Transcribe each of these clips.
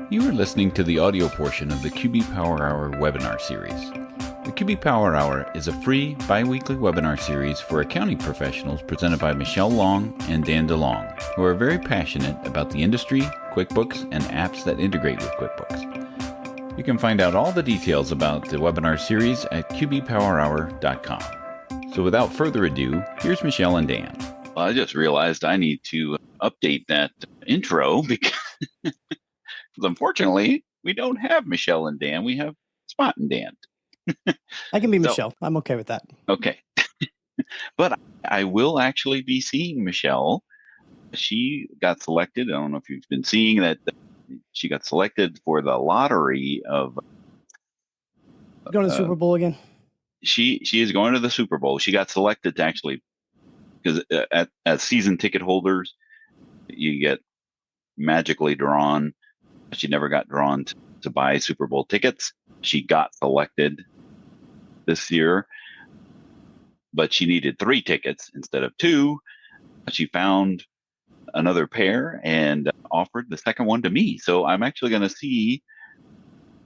You are listening to the audio portion of the QB Power Hour webinar series. The QB Power Hour is a free biweekly webinar series for accounting professionals presented by Michelle Long and Dan DeLong, who are very passionate about the industry, QuickBooks, and apps that integrate with QuickBooks. You can find out all the details about the webinar series at qbpowerhour.com. So without further ado, here's Michelle and Dan. Well, I just realized I need to update that intro because unfortunately, we don't have Michelle and Dan. We have Spot and Dan. I can be Michelle. I'm okay with that. Okay. But I will actually be seeing Michelle. She got selected. I don't know if you've been seeing that. She got selected for the lottery of... Going to the Super Bowl again? She is going to the Super Bowl. She got selected to actually... Because as season ticket holders, you get magically drawn. She never got drawn to buy Super Bowl tickets. She got selected this year, but she needed 3 tickets instead of 2. She found another pair and offered the second one to me. So I'm actually going to see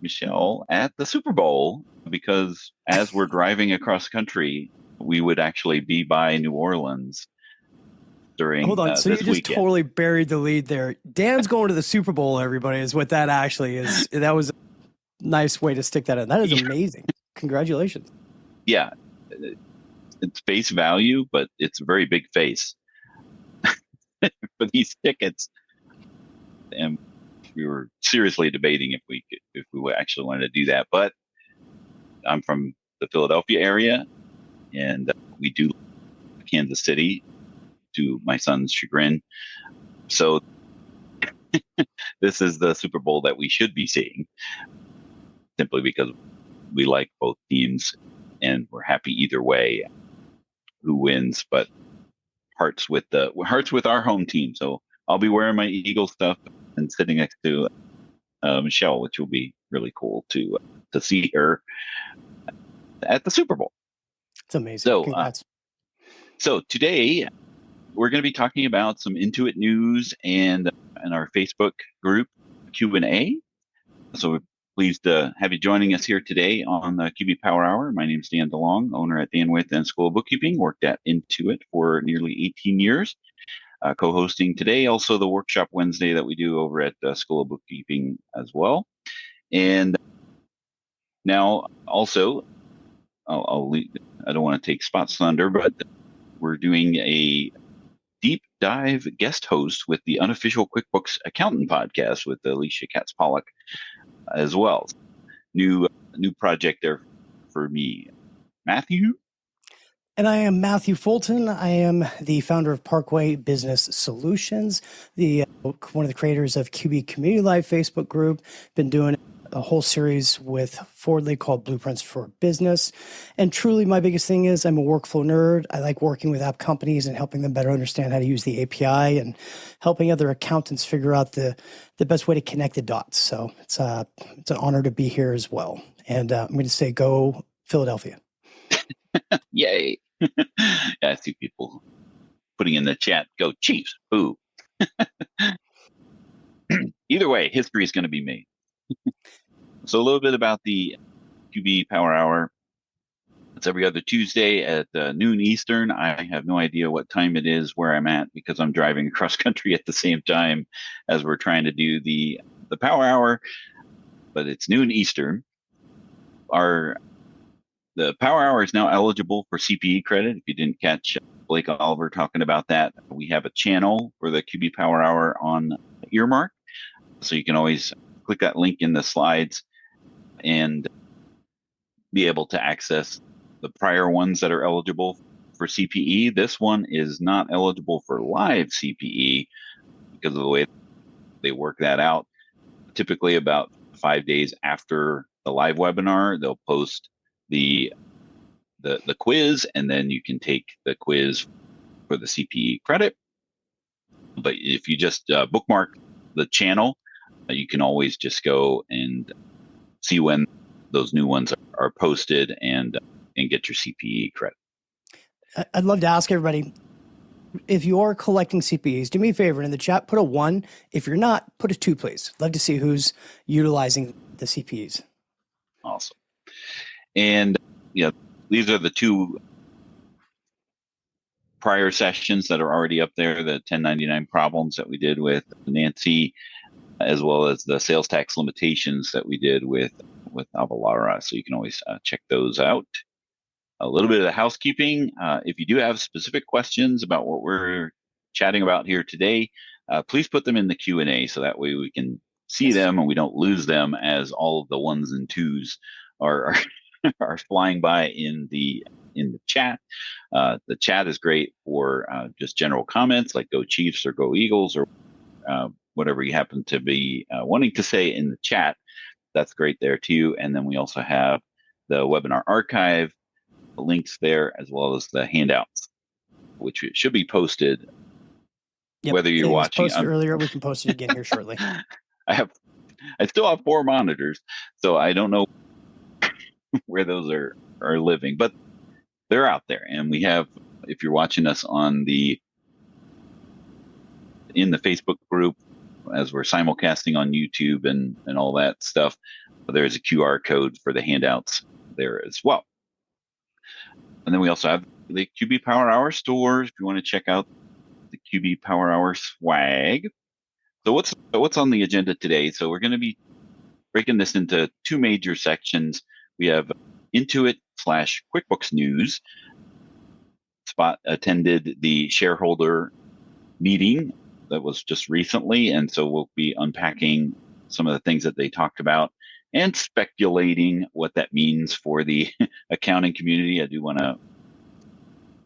Michelle at the Super Bowl because as we're driving across country, we would actually be by New Orleans during Hold on, so you just weekend. Totally buried the lead there. Dan's going to the Super Bowl, everybody, is what that actually is. That was a nice way to stick that in. That is amazing. Congratulations. Yeah, it's face value, but it's a very big face for these tickets. And we were seriously debating if we actually wanted to do that. But I'm from the Philadelphia area, and we do Kansas City to my son's chagrin. So this is the Super Bowl that we should be seeing, simply because we like both teams and we're happy either way who wins, but hearts with our home team. So I'll be wearing my Eagle stuff and sitting next to Michelle, which will be really cool to see her at the Super Bowl. It's amazing. So today we're going to be talking about some Intuit news and our Facebook group Q&A. So we're pleased to have you joining us here today on the QB Power Hour. My name is Dan DeLong, owner at Danwith and School of Bookkeeping. Worked at Intuit for nearly 18 years. Co-hosting today also the workshop Wednesday that we do over at School of Bookkeeping as well. And now also, I don't want to take Spot's thunder, but we're doing a deep dive guest host with the unofficial QuickBooks Accountant podcast with Alicia Katz-Pollock as well. New project there for me. Matthew? And I am Matthew Fulton. I am the founder of Parkway Business Solutions, one of the creators of QB Community Life Facebook group. Been doing a whole series with Fordley called Blueprints for Business. And truly my biggest thing is I'm a workflow nerd. I like working with app companies and helping them better understand how to use the API and helping other accountants figure out the best way to connect the dots. So it's an honor to be here as well. And I'm going to say go Philadelphia. Yay. I see people putting in the chat, go Chiefs, boo. Either way, history is going to be made. So a little bit about the QB Power Hour. It's every other Tuesday at noon Eastern. I have no idea what time it is where I'm at because I'm driving across country at the same time as we're trying to do the Power Hour, but it's noon Eastern. The Power Hour is now eligible for CPE credit. If you didn't catch Blake Oliver talking about that, we have a channel for the QB Power Hour on Earmark. So you can always click that link in the slides and be able to access the prior ones that are eligible for CPE. This one is not eligible for live CPE because of the way they work that out. Typically about 5 days after the live webinar, they'll post the quiz, and then you can take the quiz for the CPE credit. But if you just bookmark the channel, you can always just go and see when those new ones are posted and get your CPE credit. I'd love to ask everybody, If you are collecting CPAs, do me a favor in the chat, put a 1. If you're not, put a 2, please. Love to see who's utilizing the CPAs. Awesome. And these are the 2 prior sessions that are already up there, the 1099 problems that we did with Nancy, as well as the sales tax limitations that we did with Avalara. So you can always check those out. A little bit of the housekeeping. If you do have specific questions about what we're chatting about here today, please put them in the Q&A so that way we can see them and we don't lose them as all of the 1s and 2s are flying by in the chat. The chat is great for just general comments like "Go Chiefs" or "Go Eagles" or whatever you happen to be wanting to say in the chat. That's great there too. And then we also have the webinar archive links there, as well as the handouts, which should be posted. Yep, whether you're watching posted earlier, we can post it again here shortly. I still have 4 monitors, so I don't know where those are living, but they're out there. And we have, if you're watching us in the Facebook group, as we're simulcasting on YouTube and all that stuff, there's a QR code for the handouts there as well. And then we also have the QB Power Hour stores if you want to check out the QB Power Hour swag. So what's on the agenda today? So we're going to be breaking this into 2 major sections. We have Intuit / QuickBooks news. Spot attended the shareholder meeting that was just recently, and so we'll be unpacking some of the things that they talked about and speculating what that means for the accounting community. I do want to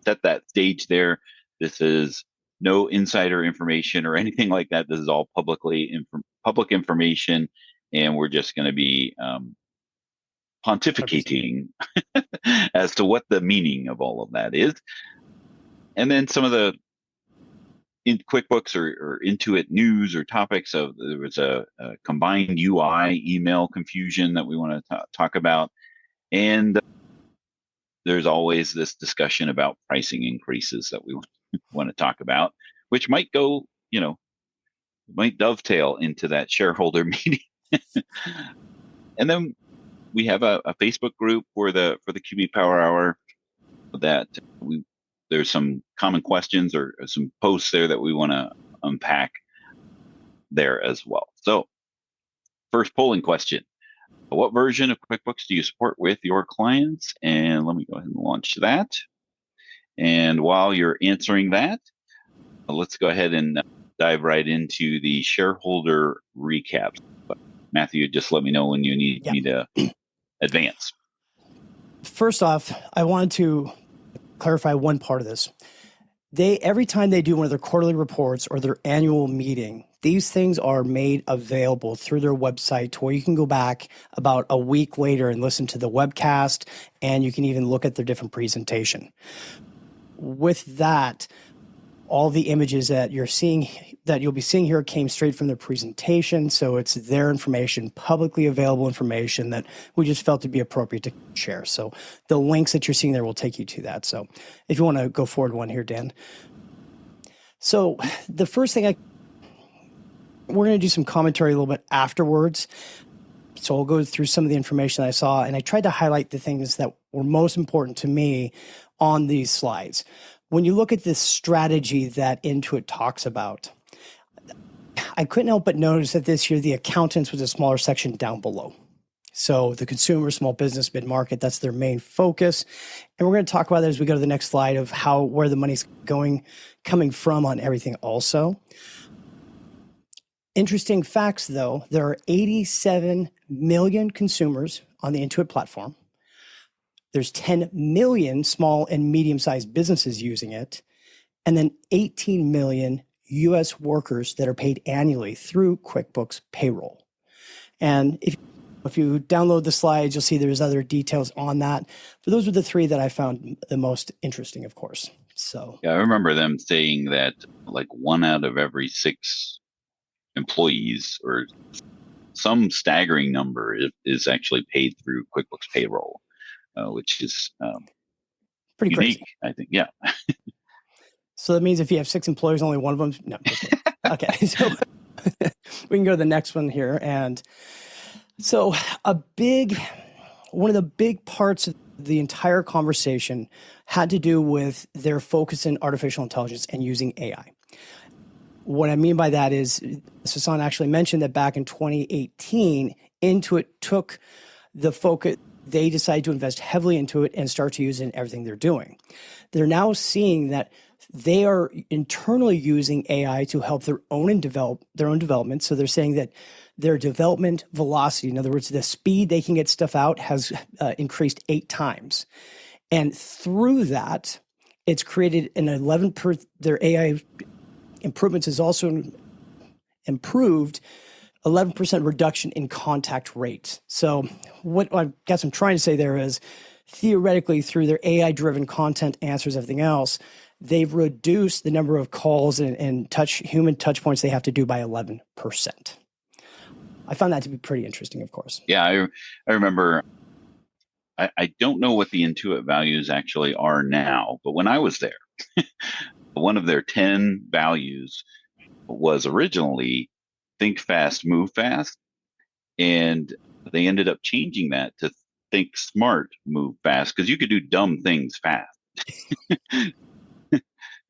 set that stage there. This is no insider information or anything like that. This is all public information, and we're just going to be pontificating as to what the meaning of all of that is. And then some of the in QuickBooks or Intuit news or topics there was a combined UI email confusion that we want to talk about. And there's always this discussion about pricing increases that we want to talk about, which might go, might dovetail into that shareholder meeting. And then we have a Facebook group for the QB Power Hour that there's some common questions or some posts there that we want to unpack there as well. So first polling question: what version of QuickBooks do you support with your clients? And let me go ahead and launch that. And while you're answering that, let's go ahead and dive right into the shareholder recap. But Matthew, just let me know when you need me to advance. First off, I wanted to clarify one part of this. Every time they do one of their quarterly reports or their annual meeting, these things are made available through their website to where you can go back about a week later and listen to the webcast, and you can even look at their different presentation. With that, all the images that you'll be seeing here came straight from their presentation. So it's their information, publicly available information that we just felt to be appropriate to share. So the links that you're seeing there will take you to that. So if you want to go forward one here, Dan. So the first thing we're going to do some commentary a little bit afterwards. So I'll go through some of the information I saw, and I tried to highlight the things that were most important to me on these slides. When you look at this strategy that Intuit talks about, I couldn't help but notice that this year the accountants was a smaller section down below. So the consumer, small business, mid-market, that's their main focus. And we're going to talk about that as we go to the next slide of where the money's coming from on everything also. Interesting facts, though, there are 87 million consumers on the Intuit platform. There's 10 million small and medium-sized businesses using it, and then 18 million U.S. workers that are paid annually through QuickBooks Payroll. And if you download the slides, you'll see there's other details on that. But those were the 3 that I found the most interesting, of course. So yeah, I remember them saying that like 1 out of every 6 employees, or some staggering number, is actually paid through QuickBooks Payroll. Which is pretty unique, crazy. I think. Yeah. So that means if you have 6 employees, only one of them. No, just kidding. Okay. So we can go to the next one here. And so one of the big parts of the entire conversation had to do with their focus in artificial intelligence and using AI. What I mean by that is, Sasan actually mentioned that back in 2018, Intuit took the focus. They decided to invest heavily into it and start to use it in everything they're doing. They're now seeing that they are internally using AI to help their own development. So they're saying that their development velocity, in other words, the speed they can get stuff out, has increased 8 times. And through that, it's created an 11%. Their AI improvements has also improved 11% reduction in contact rate. So what I guess I'm trying to say there is, theoretically, through their AI-driven content answers, everything else, they've reduced the number of calls and human touch points they have to do by 11%. I found that to be pretty interesting, of course. Yeah, I remember, I don't know what the Intuit values actually are now, but when I was there, one of their 10 values was originally think fast, move fast. And they ended up changing that to think smart, move fast, because you could do dumb things fast.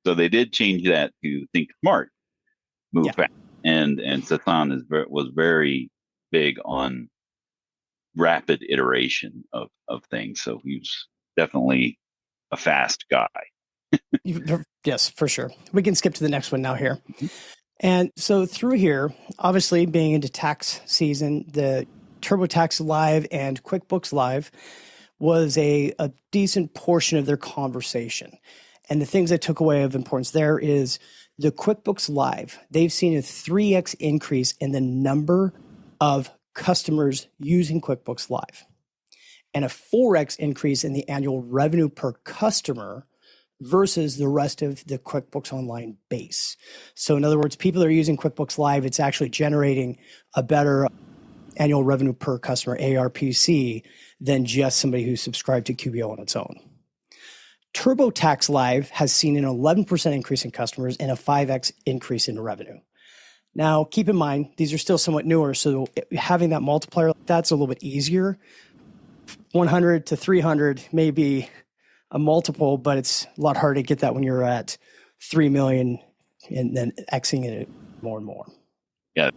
So they did change that to think smart, move fast. And Sasan was very big on rapid iteration of things. So he was definitely a fast guy. Yes, for sure. We can skip to the next one now here. Mm-hmm. And so through here, obviously being into tax season, the TurboTax Live and QuickBooks Live was a decent portion of their conversation. And the things I took away of importance there is the QuickBooks Live. They've seen a 3x increase in the number of customers using QuickBooks Live and a 4x increase in the annual revenue per customer versus the rest of the QuickBooks Online base. So in other words, people that are using QuickBooks Live, it's actually generating a better annual revenue per customer, ARPC, than just somebody who's subscribed to QBO on its own. TurboTax Live has seen an 11% increase in customers and a 5x increase in revenue. Now, keep in mind, these are still somewhat newer, so having that multiplier, that's a little bit easier. 100 to 300 may be a multiple, but it's a lot harder to get that when you're at 3 million and then Xing it more and more. Yeah,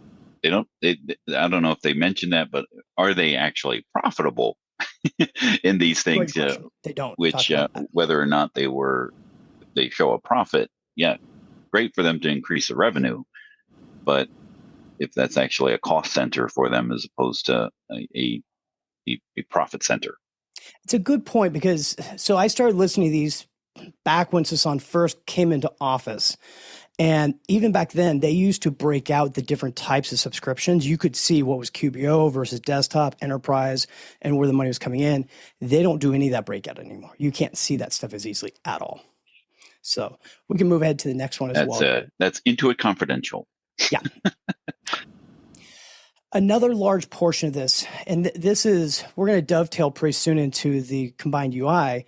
I don't know if they mentioned that, but are they actually profitable in these things? They don't. Which, whether or not they show a profit, yeah, great for them to increase the revenue. But if that's actually a cost center for them as opposed to a profit center. It's a good point because I started listening to these back when Sasan first came into office. And even back then, they used to break out the different types of subscriptions. You could see what was QBO versus desktop, enterprise, and where the money was coming in. They don't do any of that breakout anymore. You can't see that stuff as easily at all. So we can move ahead to the next one as well. That's Intuit Confidential. Yeah. Another large portion of this, and this is, we're going to dovetail pretty soon into the combined UI.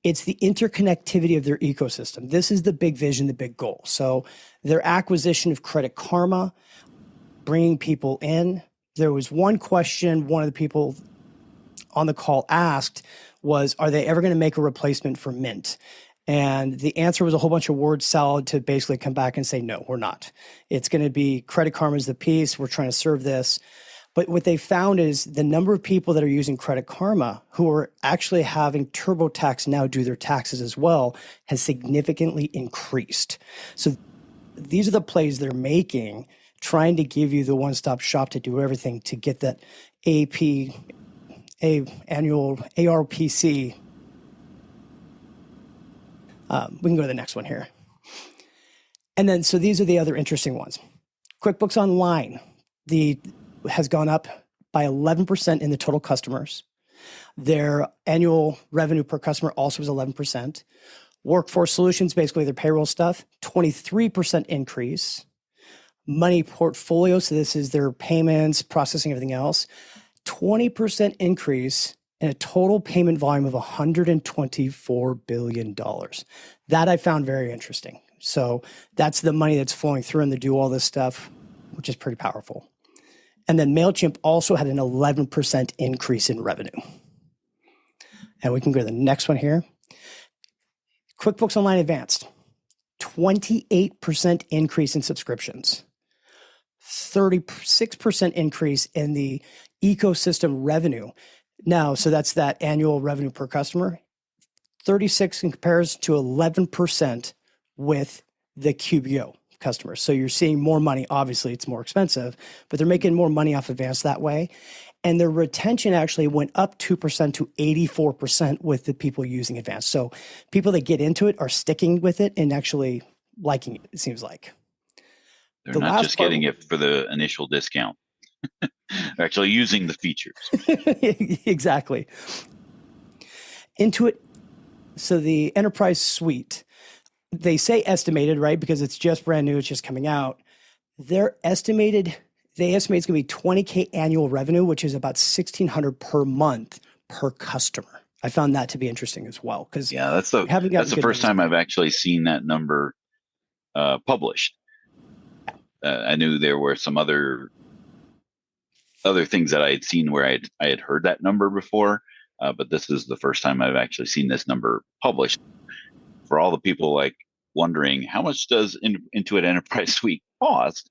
It's the interconnectivity of their ecosystem. This is the big vision, the big goal. So their acquisition of Credit Karma, bringing people in. There was one question one of the people on the call asked was, are they ever going to make a replacement for Mint? And the answer was a whole bunch of word salad to basically come back and say, no, we're not. It's going to be Credit Karma is the piece. We're trying to serve this. But what they found is the number of people that are using Credit Karma who are actually having TurboTax now do their taxes as well has significantly increased. So these are the plays they're making, trying to give you the one-stop shop to do everything to get that annual ARPC. We can go to the next one here. And then, so these are the other interesting ones. QuickBooks Online, has gone up by 11% in the total customers. Their annual revenue per customer also was 11%. Workforce Solutions, basically their payroll stuff, 23% increase. Money Portfolio, so this is their payments, processing, everything else, 20% increase in a total payment volume of $124 billion. That I found very interesting. So that's the money that's flowing through and to do all this stuff, which is pretty powerful. And then MailChimp also had an 11% increase in revenue. And we can go to the next one here. QuickBooks Online Advanced, 28% increase in subscriptions, 36% increase in the ecosystem revenue. Now, so that's that annual revenue per customer. 36 in comparison to 11% with the QBO customers. So you're seeing more money. Obviously, it's more expensive, but they're making more money off Advanced that way. And their retention actually went up 2% to 84% with the people using Advanced. So people that get into it are sticking with it and actually liking it, it seems like. They're not just getting it for the initial discount. They're actually using the features. Exactly. Intuit, so the Enterprise Suite, they say estimated, right? Because it's just brand new, it's just coming out. They estimate it's going to be $20K annual revenue, which is about $1,600 per month per customer. I found that to be interesting as well. Because that's the first time I've actually seen that number published. I knew there were some other things that I had seen where I had heard that number before, but this is the first time I've actually seen this number published. For all the people like wondering how much does Intuit Enterprise Suite cost,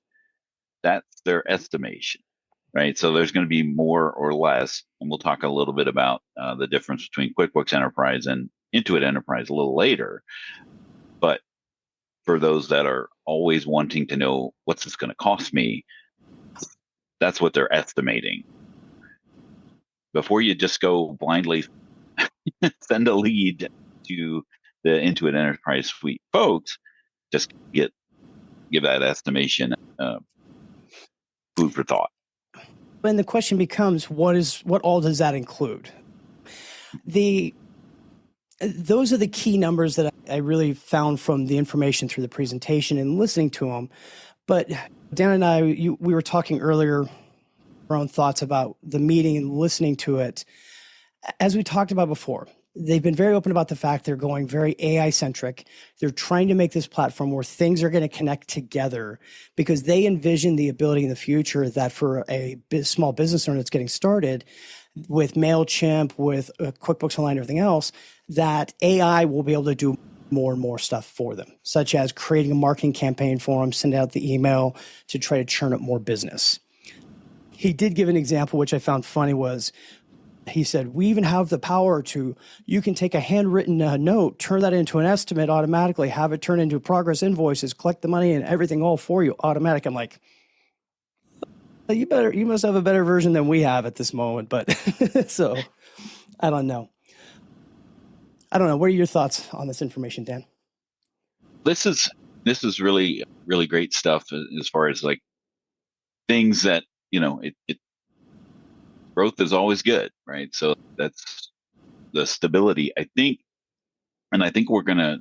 that's their estimation, right? So there's going to be more or less, and we'll talk a little bit about the difference between QuickBooks Enterprise and Intuit Enterprise a little later. But for those that are always wanting to know what's this going to cost me, that's what they're estimating. Before you just go blindly send a lead to the Intuit Enterprise Suite folks, just give that estimation food for thought. And the question becomes, what all does that include? Those are the key numbers that I really found from the information through the presentation and listening to them. But Dan and I, we were talking earlier, our own thoughts about the meeting and listening to it. As we talked about before, they've been very open about the fact they're going very AI centric. They're trying to make this platform where things are going to connect together because they envision the ability in the future that for a small business owner that's getting started with MailChimp, with QuickBooks Online, and everything else, that AI will be able to do more and more stuff for them, such as creating a marketing campaign for them, send out the email to try to churn up more business. He did give an example, which I found funny, was he said, we even have the power to, you can take a handwritten note, turn that into an estimate automatically, have it turn into progress invoices, collect the money and everything all for you automatic. I'm like, you must have a better version than we have at this moment. But so I don't know. What are your thoughts on this information, Dan? This is really, really great stuff as far as like things that, it growth is always good, right? So that's the stability, I think. And I think we're going to,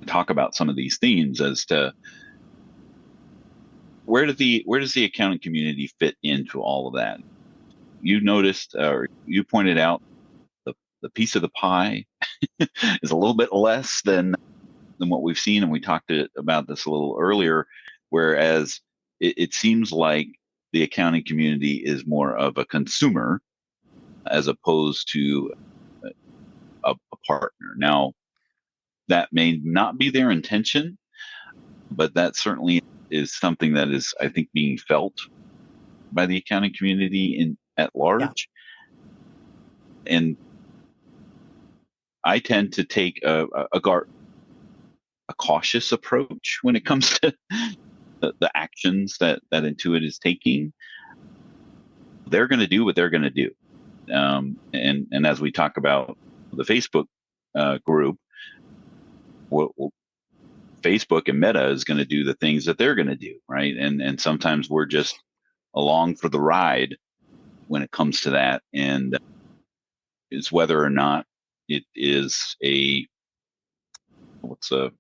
talk about some of these themes as to where does the accounting community fit into all of that? You noticed, or you pointed out, the piece of the pie is a little bit less than what we've seen, and we talked about this a little earlier. Whereas it seems like the accounting community is more of a consumer as opposed to a partner. Now, that may not be their intention, but that certainly is something that is, I think, being felt by the accounting community at large. Yeah. And I tend to take a cautious approach when it comes to the actions that Intuit is taking. They're going to do what they're going to do. And as we talk about the Facebook group, Facebook and Meta is going to do the things that they're going to do, right? And sometimes we're just along for the ride when it comes to that. And it's whether or not it is what's the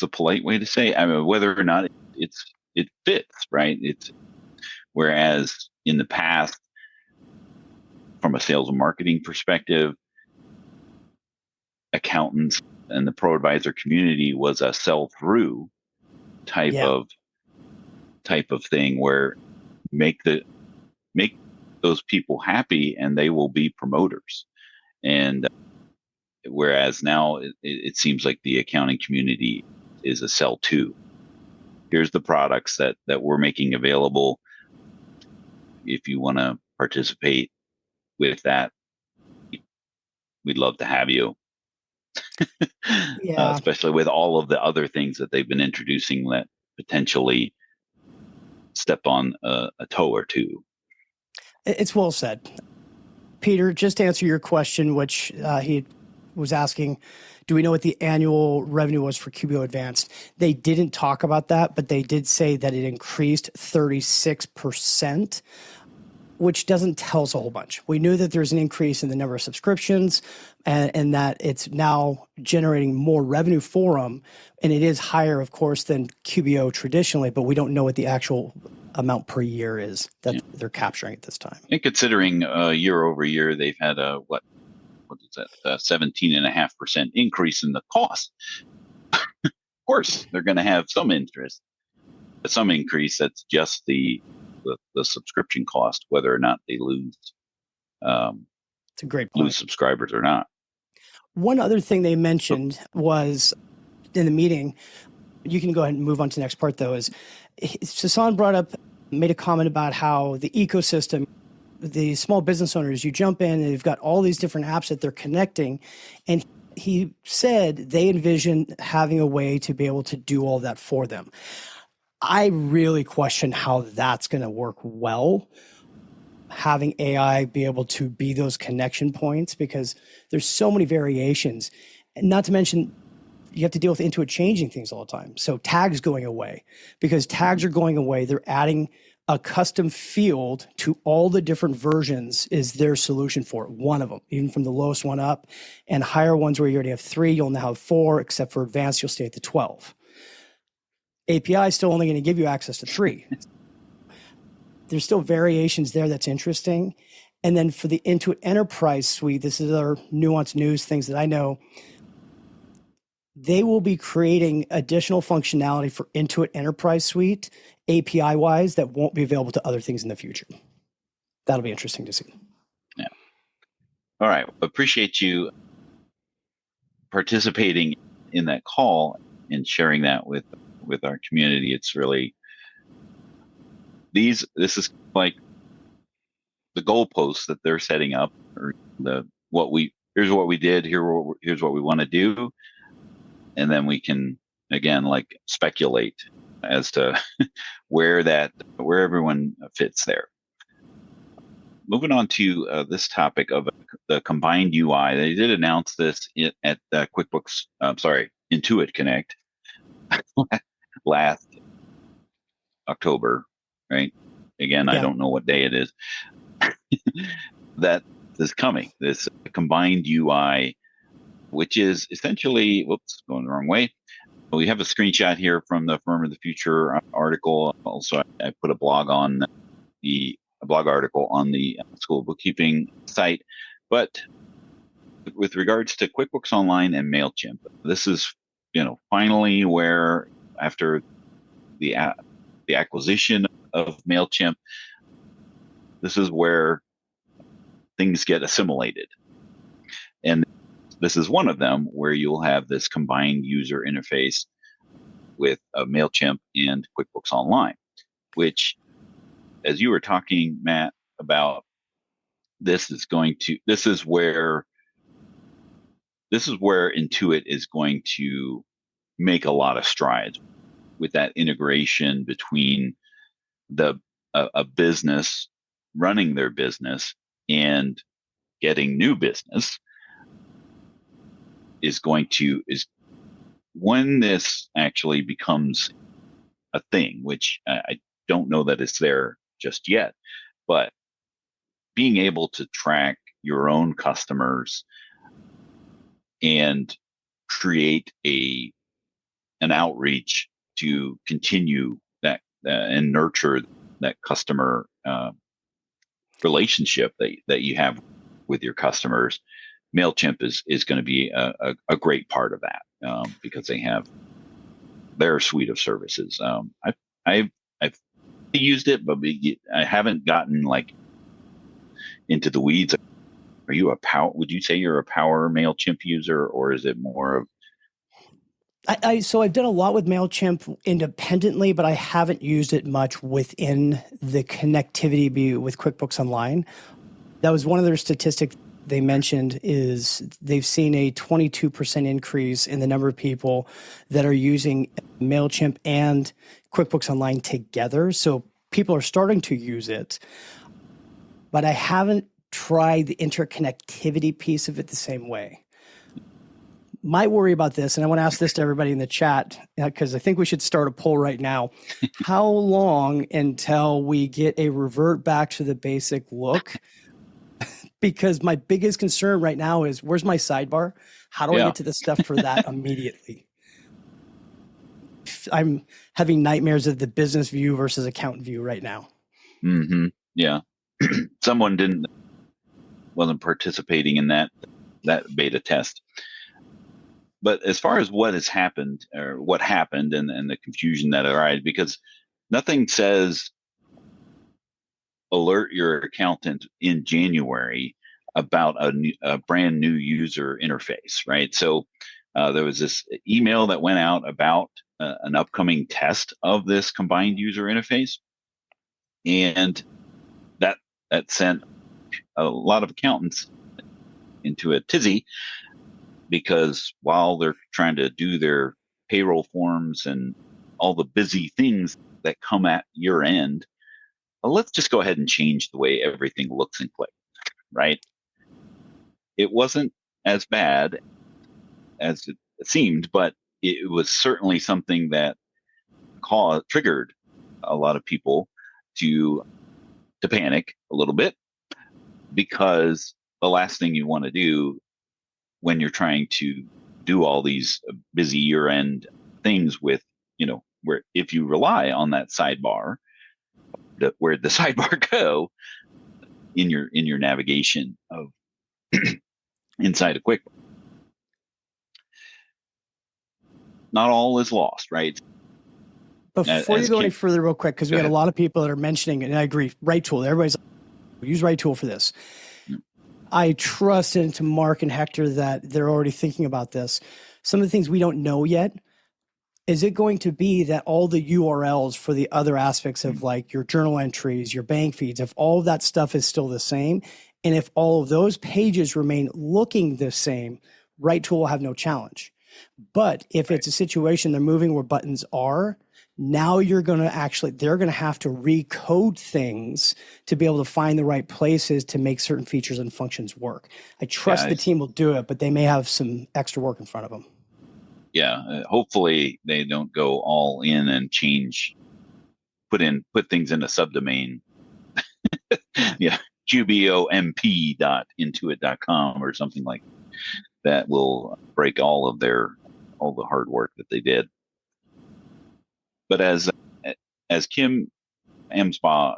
polite way to say? I mean, whether or not it fits, right? Whereas in the past, from a sales and marketing perspective, accountants and the ProAdvisor community was a sell-through type Yeah. of thing where make those people happy and they will be promoters. And whereas now it seems like the accounting community is a sell-to. Here's the products that we're making available. If you want to participate with that, we'd love to have you. Yeah. Especially with all of the other things that they've been introducing that potentially step on a toe or two. It's well said. Peter, just to answer your question, which he was asking, do we know what the annual revenue was for QBO Advanced? They didn't talk about that, but they did say that it increased 36%, which doesn't tell us a whole bunch. We knew that there's an increase in the number of subscriptions and that it's now generating more revenue for them. And it is higher, of course, than QBO traditionally, but we don't know what the actual amount per year is that they're capturing at this time. And considering year over year, they've had what is that, 17.5% increase in the cost. Of course, they're going to have some interest, but some increase. That's just the subscription cost, whether or not they lose. It's a great point. Lose subscribers or not. One other thing they mentioned was in the meeting. You can go ahead and move on to the next part, though. Is Sasan made a comment about how the ecosystem, the small business owners, you jump in and they've got all these different apps that they're connecting. And he said they envision having a way to be able to do all that for them. I really question how that's going to work well, having AI be able to be those connection points, because there's so many variations. And not to mention, you have to deal with Intuit changing things all the time. So tags going away, because tags are going away. They're adding a custom field to all the different versions is their solution for it. One of them, even from the lowest one up, and higher ones where you already have 3, you'll now have 4, except for advanced, you'll stay at the 12. API is still only going to give you access to 3. There's still variations there that's interesting. And then for the Intuit Enterprise Suite, this is our nuanced news, things that I know. They will be creating additional functionality for Intuit Enterprise Suite, API-wise, that won't be available to other things in the future. That'll be interesting to see. Yeah. All right. Appreciate you participating in that call and sharing that with our community. It's really this is like the goalposts that they're setting up, or here's what we did, here's what we want to do. And then we can, again, like speculate as to where everyone fits there. Moving on to this topic of the combined UI. They did announce this at QuickBooks, Intuit Connect last October, right? Again, yeah. I don't know what day it is. That is coming, this combined UI, which is essentially, going the wrong way. We have a screenshot here from the Firm of the Future article. Also, I put a blog article on the School of Bookkeeping site. But with regards to QuickBooks Online and MailChimp, this is, finally where, after the acquisition of MailChimp, this is where things get assimilated. And this is one of them where you'll have this combined user interface with MailChimp and QuickBooks Online, which, as you were talking, Matt, about, this is where Intuit is going to make a lot of strides with that integration between a business running their business and getting new business. Is when this actually becomes a thing, which I don't know that it's there just yet, but being able to track your own customers and create an outreach to continue that and nurture that customer relationship that you have with your customers, MailChimp is going to be a great part of that because they have their suite of services. I've used it, but I haven't gotten like into the weeds. Are you would you say you're a power MailChimp user, or is it more of? So I've done a lot with MailChimp independently, but I haven't used it much within the connectivity with QuickBooks Online. That was one of their statistics they mentioned, is they've seen a 22% increase in the number of people that are using MailChimp and QuickBooks Online together. So people are starting to use it, but I haven't tried the interconnectivity piece of it the same way. My worry about this, and I want to ask this to everybody in the chat, because I think we should start a poll right now. How long until we get a revert back to the basic look? Because my biggest concern right now is, where's my sidebar? How do I get to the stuff for that immediately? I'm having nightmares of the business view versus accountant view right now. Mm-hmm. Yeah. Someone wasn't participating in that beta test. But as far as what has happened, or what happened, and the confusion that arises, because nothing says alert your accountant in January about a brand new user interface, right? So there was this email that went out about an upcoming test of this combined user interface, and that sent a lot of accountants into a tizzy, because while they're trying to do their payroll forms and all the busy things that come at year end, let's just go ahead and change the way everything looks and clicks, right? It wasn't as bad as it seemed, but it was certainly something that triggered a lot of people to panic a little bit, because the last thing you want to do when you're trying to do all these busy year-end things with, where if you rely on that sidebar, where'd the sidebar go in your navigation of inside of QuickBooks? Not all is lost, right? Before you go any further, real quick, because we had a lot of people that are mentioning it, and I agree, Right Tool. Everybody's like, use Right Tool for this. I trust into Mark and Hector that they're already thinking about this. Some of the things we don't know yet, is it going to be that all the URLs for the other aspects of like your journal entries, your bank feeds, if all of that stuff is still the same, and if all of those pages remain looking the same, Right Tool will have no challenge. But if it's a situation they're moving where buttons are, now they're going to have to recode things to be able to find the right places to make certain features and functions work. I trust the team will do it, but they may have some extra work in front of them. Yeah. Hopefully they don't go all in and put things in a subdomain. Yeah. QBOMP.intuit.com or something like that will break all the hard work that they did. But as Kim Amsbaugh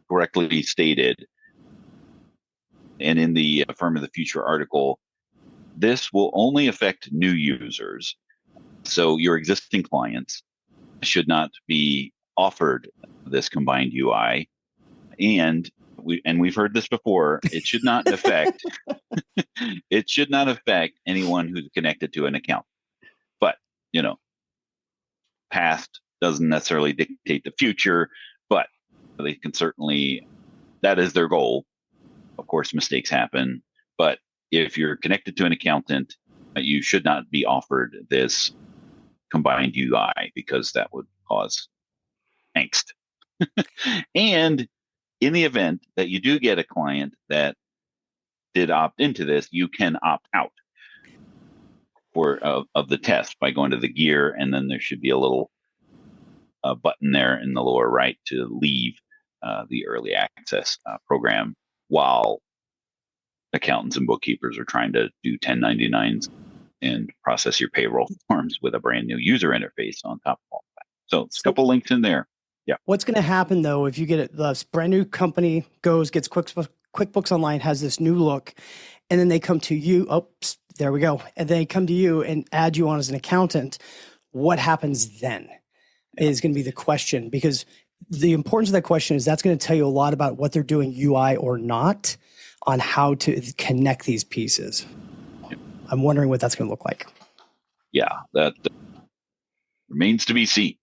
correctly stated, and in the Firm of the Future article, this will only affect new users. So your existing clients should not be offered this combined UI. And we've heard this before, it should not affect anyone who's connected to an account. But, past doesn't necessarily dictate the future, but they can certainly, that is their goal. Of course, mistakes happen, but if you're connected to an accountant, you should not be offered this combined UI, because that would cause angst. And in the event that you do get a client that did opt into this, you can opt out of the test by going to the gear, and then there should be a little button there in the lower right to leave the early access program while accountants and bookkeepers are trying to do 1099s and process your payroll forms with a brand new user interface on top of all that. So it's a couple links in there. Yeah. What's going to happen though, if you get this brand new company gets QuickBooks Online, has this new look, and then they come to you. Oops, there we go. And they come to you and add you on as an accountant. What happens then is going to be the question, because the importance of that question is that's going to tell you a lot about what they're doing UI or not on how to connect these pieces. I'm wondering what that's going to look like. Yeah, that remains to be seen.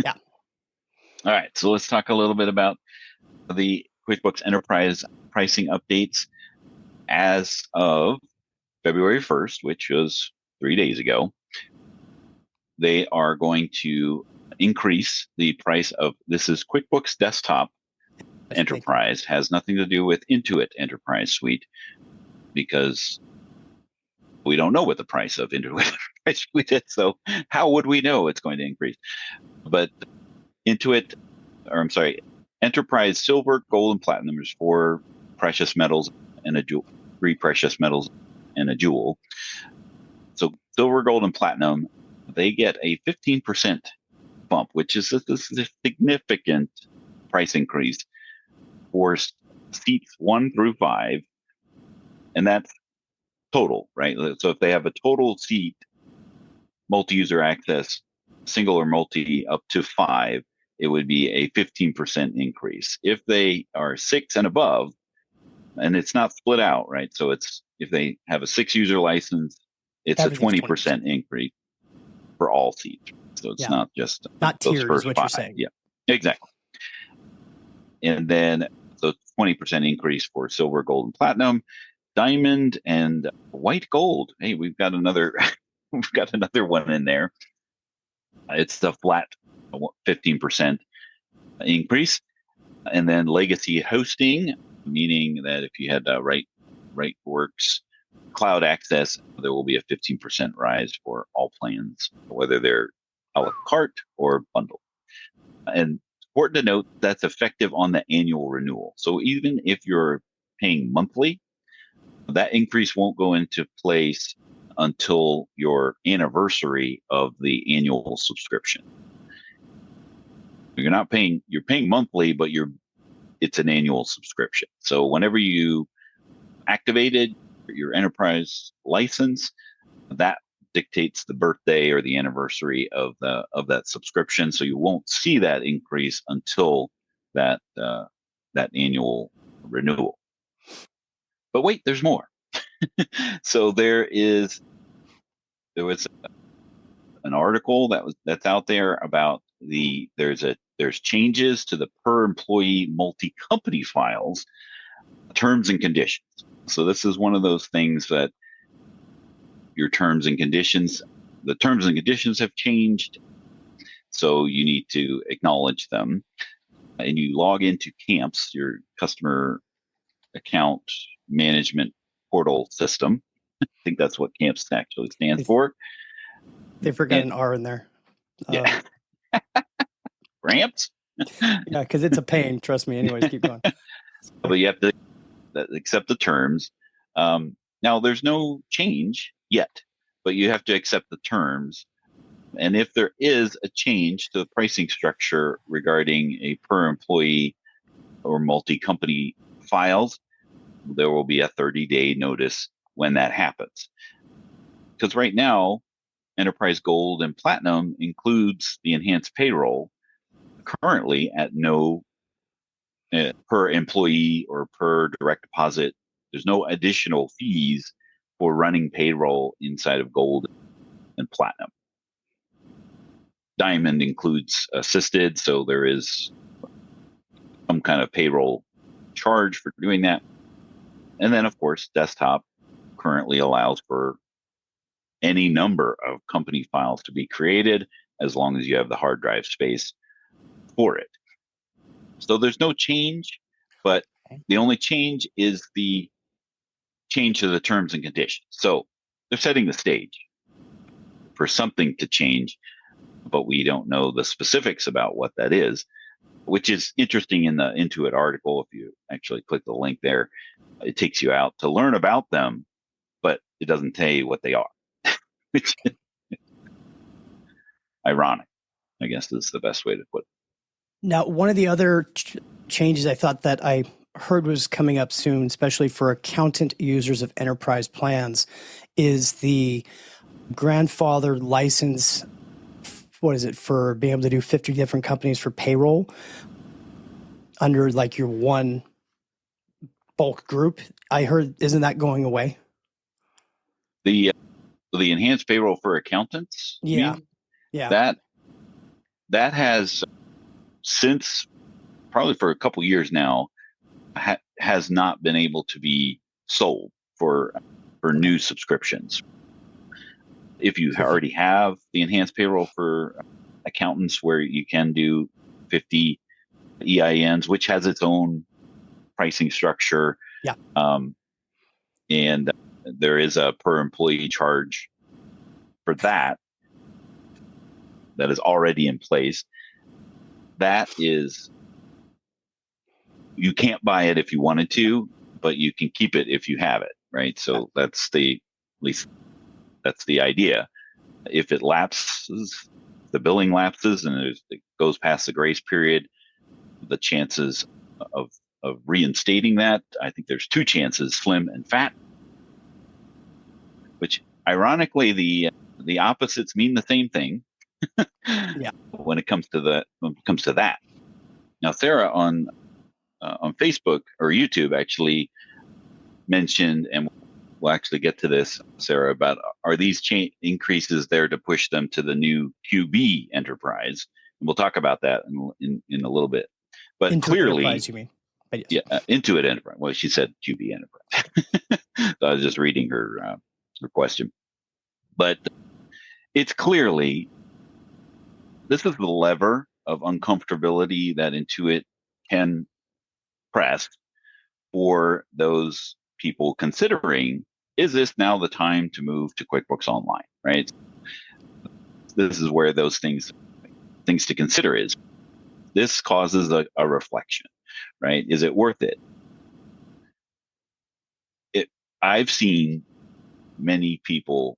Yeah. All right, so let's talk a little bit about the QuickBooks Enterprise pricing updates as of February 1st, which was 3 days ago. They are going to increase the price of, this is QuickBooks Desktop Enterprise, has nothing to do with Intuit Enterprise Suite, because we don't know what the price of Intuit Enterprise Suite is. So how would we know it's going to increase? But Enterprise Silver, Gold, and Platinum. There's 4 precious metals and a jewel, 3 precious metals and a jewel. So Silver, Gold, and Platinum, they get a 15% bump, which is a significant price increase for seats 1 through 5. And that's total, right? So if they have a total seat, multi-user access, single or multi up to 5, it would be a 15% increase. If they are 6 and above, and it's not split out, right? So it's, if they have a 6-user license, it's a 20% increase for all seats. So it's not just not those tiered, first is what 5. you're saying. Yeah, exactly. And then so 20% increase for silver, gold, and platinum, diamond, and white gold. Hey, we've got another one in there. It's the flat 15% increase. And then legacy hosting, meaning that if you had WriteWorks cloud access, there will be a 15% rise for all plans, whether they're a la carte or bundled. And important to note, that's effective on the annual renewal. So even if you're paying monthly, that increase won't go into place until your anniversary of the annual subscription. You're paying monthly, but it's an annual subscription. So whenever you activated your enterprise license, that dictates the birthday or the anniversary of that subscription. So you won't see that increase until that annual renewal. But wait, there's more. So there was an article that's out there about there's changes to the per employee multi-company files terms and conditions. So this is one of those things that the terms and conditions have changed. So you need to acknowledge them, and you log into CAMPS, your customer account management portal system. I think that's what CAMPS actually stands for. They forgot an R in there. Yeah. Ramps? Yeah, because it's a pain. Trust me. Anyways, keep going. But you have to accept the terms. Now, there's no change yet, but you have to accept the terms. And if there is a change to the pricing structure regarding a per employee or multi-company files, there will be a 30-day notice when that happens. Because right now, Enterprise Gold and Platinum includes the enhanced payroll currently at no per employee or per direct deposit. There's no additional fees for running payroll inside of Gold and Platinum. Diamond includes assisted, so there is some kind of payroll charge for doing that. And then, of course, Desktop currently allows for any number of company files to be created as long as you have the hard drive space for it. So there's no change, but the only change is the change to the terms and conditions. So they're setting the stage for something to change, but we don't know the specifics about what that is, which is interesting in the Intuit article. If you actually click the link there, it takes you out to learn about them, but it doesn't tell you what they are, which is ironic, I guess is the best way to put it. Now, one of the other changes I thought that I heard was coming up soon, especially for accountant users of enterprise plans, is the grandfather license. What is it, for being able to do 50 different companies for payroll under like your one bulk group? I heard, isn't that going away? The enhanced payroll for accountants. you Yeah. mean? Yeah. That has, since probably for a couple years now, has not been able to be sold for new subscriptions. If you already have the enhanced payroll for accountants, where you can do 50 EINs, which has its own pricing structure. Yeah. And there is a per employee charge for that is already in place. That is, you can't buy it if you wanted to, but you can keep it if you have it, right? So that's at least that's the idea. If it lapses, the billing lapses, and it goes past the grace period, the chances of reinstating that, I think there's two chances, slim and fat, which ironically the opposites mean the same thing. Yeah. When it comes to that. Now, Sarah on Facebook or YouTube actually mentioned, and we'll actually get to this, Sarah, about are these increases there to push them to the new QB enterprise? And we'll talk about that in a little bit. But Intuit clearly, enterprise, you mean? But yes. Yeah, Intuit enterprise. Well, she said QB enterprise. So I was just reading her question, but it's clearly, this is the lever of uncomfortability that Intuit can press for those people considering, is this now the time to move to QuickBooks Online, right? This is where those things to consider is, this causes a reflection, right? Is it worth it? I've seen many people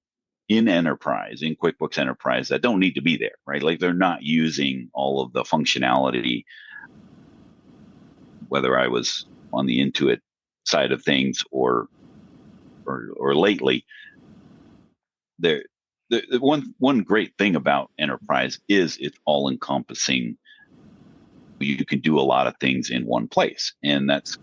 in QuickBooks Enterprise that don't need to be there, right? Like they're not using all of the functionality, whether I was on the Intuit side of things or lately. The one great thing about Enterprise is it's all encompassing. You can do a lot of things in one place, and that's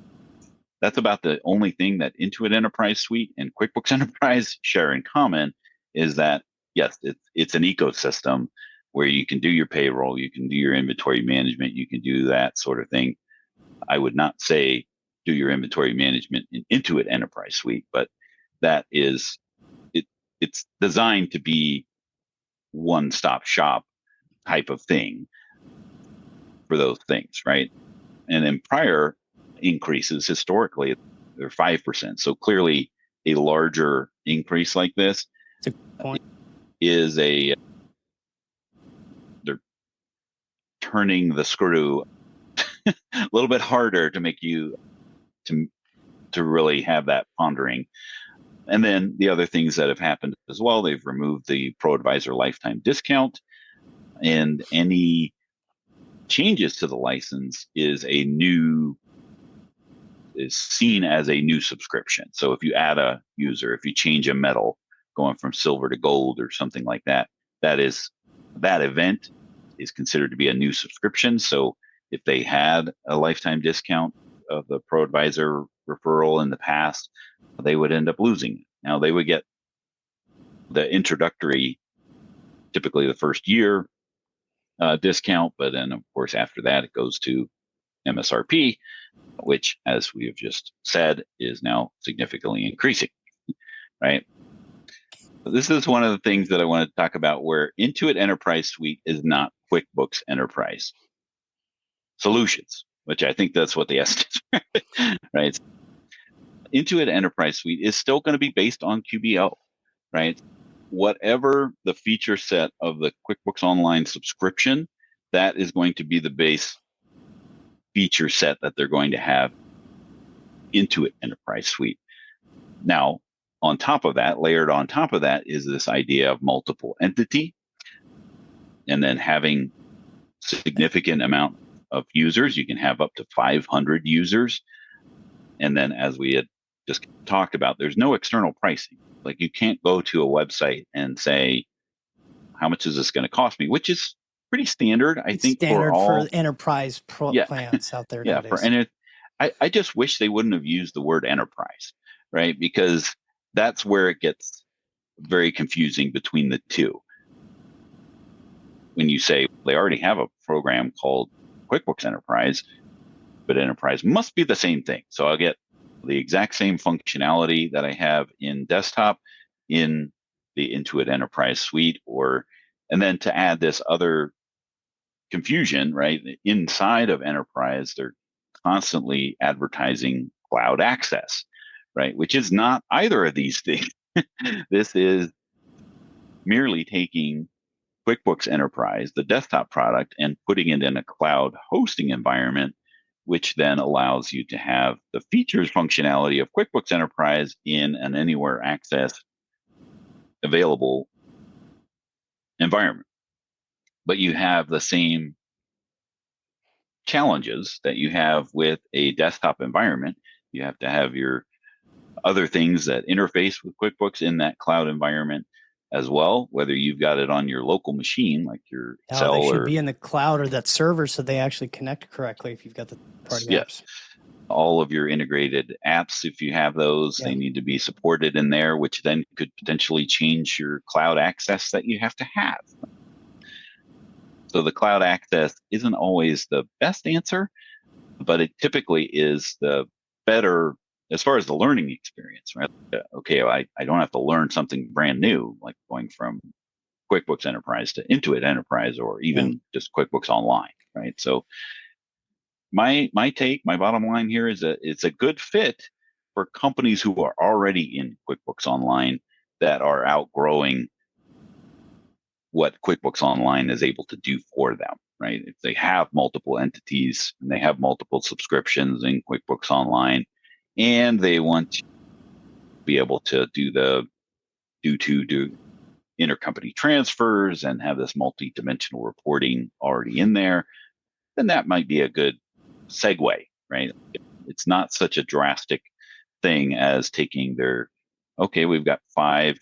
about the only thing that Intuit Enterprise Suite and QuickBooks Enterprise share in common, is that yes, it's an ecosystem where you can do your payroll, you can do your inventory management, you can do that sort of thing. I would not say do your inventory management in Intuit Enterprise Suite, but that is it's designed to be one-stop shop type of thing for those things, right? And then prior increases historically, they're 5%. So clearly a larger increase like this is they're turning the screw a little bit harder to make you to really have that pondering. And then the other things that have happened as well, they've removed the ProAdvisor lifetime discount, and any changes to the license is seen as a new subscription. So if you add a user, if you change a metal going from silver to gold or something like that, that event is considered to be a new subscription. So if they had a lifetime discount of the ProAdvisor referral in the past, they would end up losing it. Now they would get the introductory, typically the first year discount, but then of course after that it goes to MSRP, which, as we have just said, is now significantly increasing, right? So this is one of the things that I want to talk about, where Intuit Enterprise Suite is not QuickBooks Enterprise Solutions, which I think that's what the S is, right? Intuit Enterprise Suite is still going to be based on QBO, right? Whatever the feature set of the QuickBooks Online subscription, that is going to be the base feature set that they're going to have Intuit Enterprise Suite. Now, layered on top of that is this idea of multiple entity, and then having significant amount of users. You can have up to 500 users And then, as we had just talked about, there's no external pricing. Like, you can't go to a website and say, how much is this going to cost me? Which is pretty standard, I think, standard for all enterprise yeah, plans out there yeah. nowadays. I just wish they wouldn't have used the word enterprise, right? Because that's where it gets very confusing between the two. When you say they already have a program called QuickBooks Enterprise, but Enterprise must be the same thing. So I'll get the exact same functionality that I have in desktop in the Intuit Enterprise Suite, and then to add this other confusion, right? Inside of Enterprise, they're constantly advertising cloud access, right? Which is not either of these things. This is merely taking QuickBooks Enterprise, the desktop product, and putting it in a cloud hosting environment, which then allows you to have the features functionality of QuickBooks Enterprise in an anywhere access available environment. But you have the same challenges that you have with a desktop environment. You have to have your other things that interface with QuickBooks in that cloud environment as well, whether you've got it on your local machine, like your Excel, they should be in the cloud or that server so they actually connect correctly if you've got the party apps. All of your integrated apps, if you have those, they need to be supported in there, which then could potentially change your cloud access that you have to have. So the cloud access isn't always the best answer, but it typically is the better as far as the learning experience, right? Okay, I don't have to learn something brand new, like going from QuickBooks Enterprise to Intuit Enterprise, or even just QuickBooks Online, right? So my bottom line here is that it's a good fit for companies who are already in QuickBooks Online that are outgrowing what QuickBooks Online is able to do for them, right? If they have multiple entities and they have multiple subscriptions in QuickBooks Online, and they want to be able to do intercompany transfers and have this multi-dimensional reporting already in there, then that might be a good segue, right? It's not such a drastic thing as taking we've got 5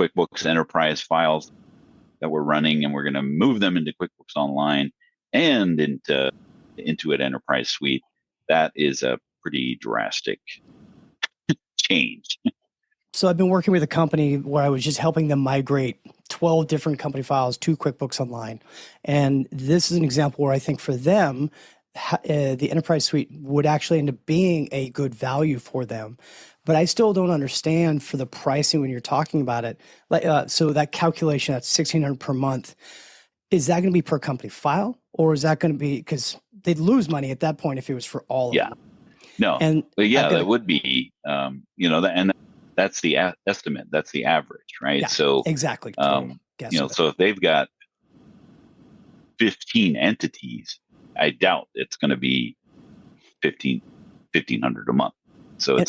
QuickBooks Enterprise files that we're running, and we're going to move them into QuickBooks Online and into Intuit Enterprise Suite. That is a pretty drastic change. So I've been working with a company where I was just helping them migrate 12 different company files to QuickBooks Online. And this is an example where I think for them, the Enterprise Suite would actually end up being a good value for them. But I still don't understand for the pricing when you're talking about it. So that calculation, that's $1,600 per month, is that going to be per company file? Or is that going to be, because they'd lose money at that point if it was for all of them? No, that would be, and that's the estimate. That's the average, right? Yeah, so exactly. So if they've got 15 entities, I doubt it's going to be $1,500 a month. So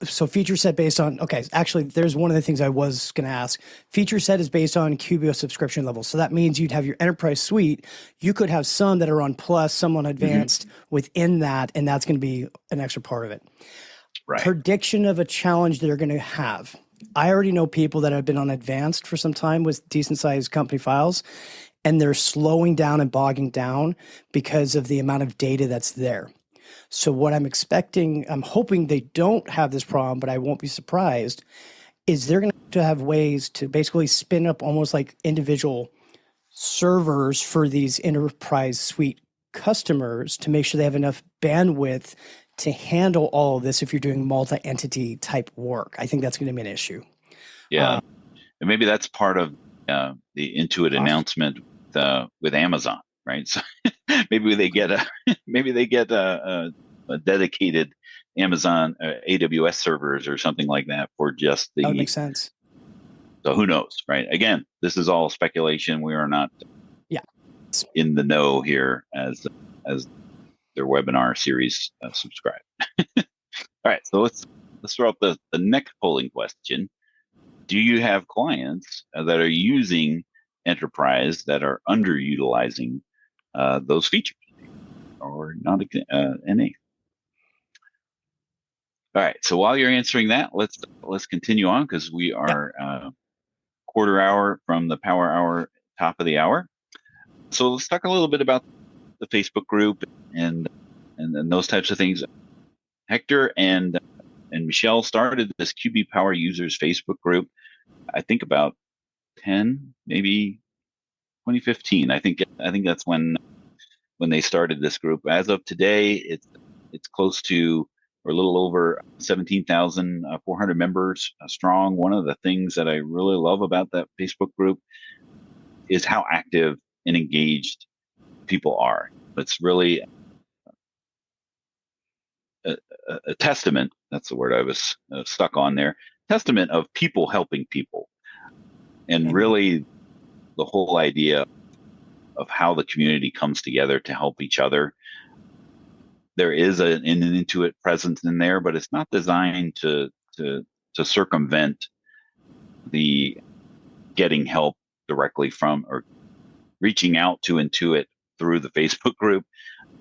so feature set based on, actually, there's one of the things I was going to ask. Feature set is based on QBO subscription level. So that means you'd have your Enterprise Suite. You could have some that are on Plus, some on Advanced within that, and that's going to be an extra part of it. Right. Prediction of a challenge they're going to have. I already know people that have been on Advanced for some time with decent sized company files, and they're slowing down and bogging down because of the amount of data that's there. So what I'm hoping they don't have this problem, but I won't be surprised, is they're going to have ways to basically spin up almost like individual servers for these Enterprise Suite customers to make sure they have enough bandwidth to handle all of this if you're doing multi-entity type work. I think that's going to be an issue. Yeah. And maybe that's part of the Intuit announcement with Amazon, right? So maybe they get a dedicated Amazon AWS servers or something like that for just the. That would make sense. So who knows, right? Again, this is all speculation. We are not in the know here as their webinar series subscribe. All right, so let's throw up the next polling question. Do you have clients that are using Enterprise that are underutilizing those features? or not any. All right. So while you're answering that, let's continue on because we are quarter hour from the power hour, top of the hour. So let's talk a little bit about the Facebook group and those types of things. Hector and Michelle started this QB Power Users Facebook group, I think about 10, maybe 2015. I think that's when they started this group. As of today, it's close to, or a little over 17,400 members strong. One of the things that I really love about that Facebook group is how active and engaged people are. It's really a testament. That's the word I was stuck on there. Testament of people helping people. And really the whole idea of how the community comes together to help each other. There is an Intuit presence in there, but it's not designed to circumvent the getting help directly from or reaching out to Intuit through the Facebook group,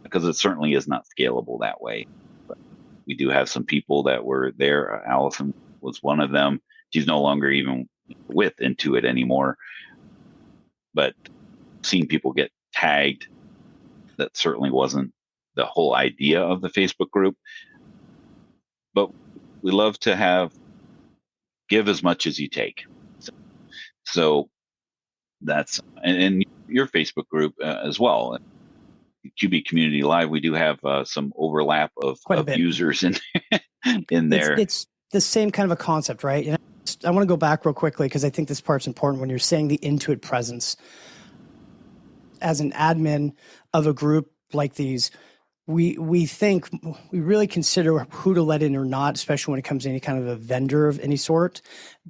because it certainly is not scalable that way. But we do have some people that were there. Allison was one of them. She's no longer even with Intuit anymore. But seeing people get tagged, that certainly wasn't the whole idea of the Facebook group. But we love to give as much as you take. So that's, and your Facebook group as well. QB Community Live, we do have some overlap of users in there. It's the same kind of a concept, right? And I want to go back real quickly because I think this part's important when you're saying the Intuit presence. As an admin of a group like these, we really consider who to let in or not, especially when it comes to any kind of a vendor of any sort.